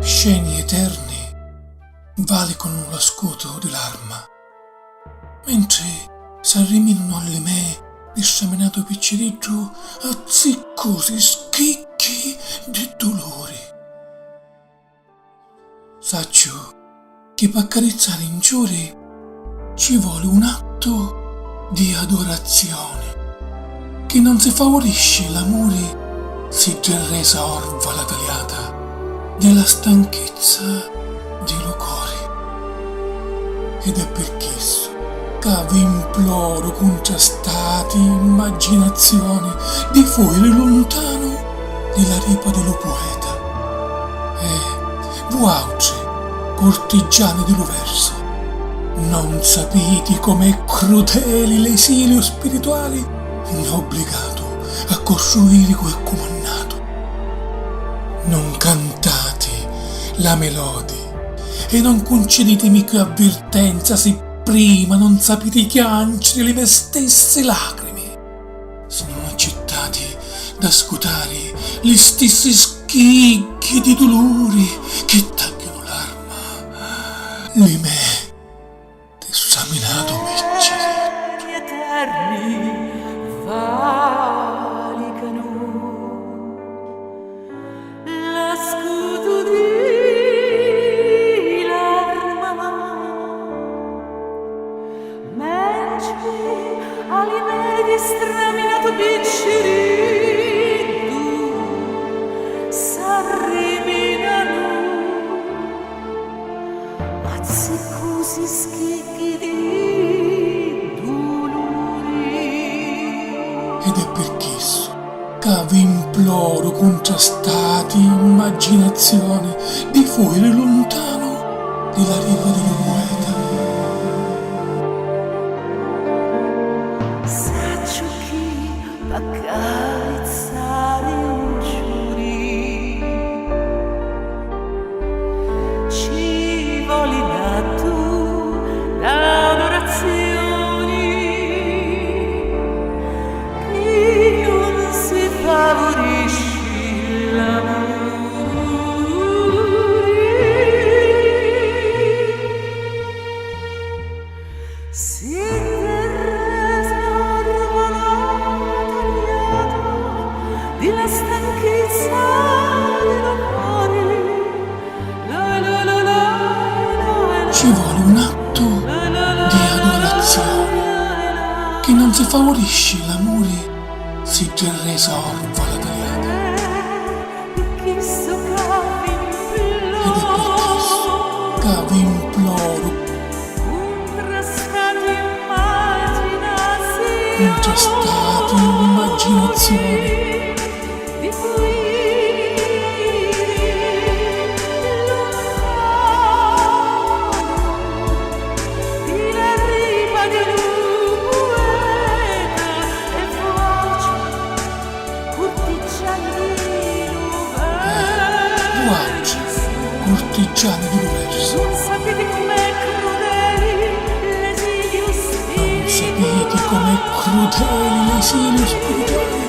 sceni eterni, valicano lo scudo di l'arma, mentre s'arriminano alle me disseminato picciriggio a ziccosi schicchi di dolori. Saccio che per accarezzare ingiuri ci vuole un atto di adorazione, che non si favorisce l'amore se già resa orva la tagliata della stanchezza di cuore. Ed è per questo che vi imploro contrastati immaginazioni di fuori lontano della ripa dello poeta. E voi altri, cortigiani dello verso, non sapete com'è crudeli l'esilio spirituale mi ha obbligato a costruire quel comandato. Non cantate la melodia e non concedetemi che avvertenza se prima non sapete chiancere le mie stesse lacrime, se non accettati da scutare gli stessi schicchi di dolore che tagliano l'arma, le me desaminato micci eterni valicano la scudo di l'arma, mentre all'imedi straminato picciridu s'arriminano azzicosi schicchi di dolori. Ed è per questo che vi imploro contrastati immaginazioni di fuori lontano della riva dello poeta. Saccio chi accarezzare un giuri ci voli nato d'adorazioni che non si favorisce l'amore si di la stanchezza del cuore. Ci vuole un atto di adorazione, che non si favorisce l'amore se già resa orva la tagliata. Ed è per questo che vi imploro contrastati immaginazioni cortigiani dell'universo. Non sapete com'è crudeli l'esilio Non sapete com'è crudele l'esilio spirituale.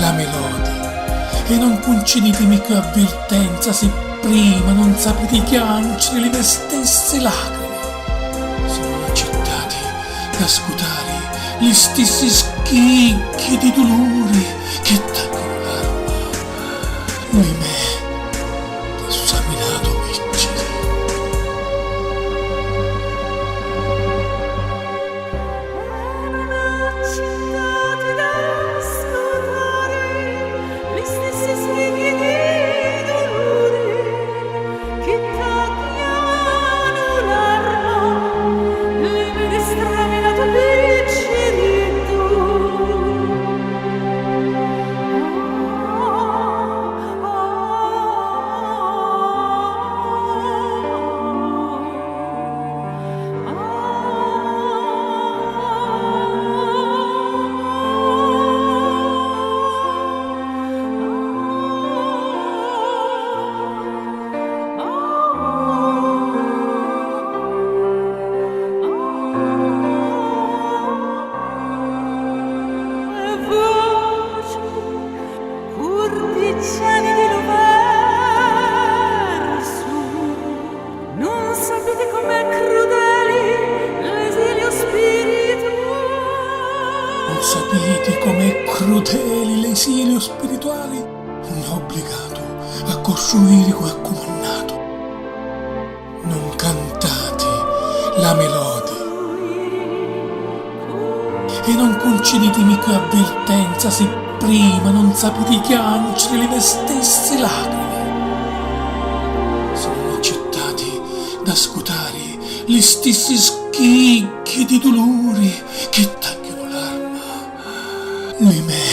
La melodia e non concedetemi che avvertenza se prima non sapete chiancere le mie stesse lacrime, se non accettati da scutare gli stessi schicchi di dolore che tagliano l'arma, le me desaminato micci. Straminato picciri crudeli l'esilio spirituali, n'ha obbligato a costruire quel comandato. Non cantate la melodia e non concedetemi che avvertenza se prima non sapete piangere le mie stesse lacrime. Sono accettati da scutare le stesse schicche di dolore che tagliano l'arma, le mie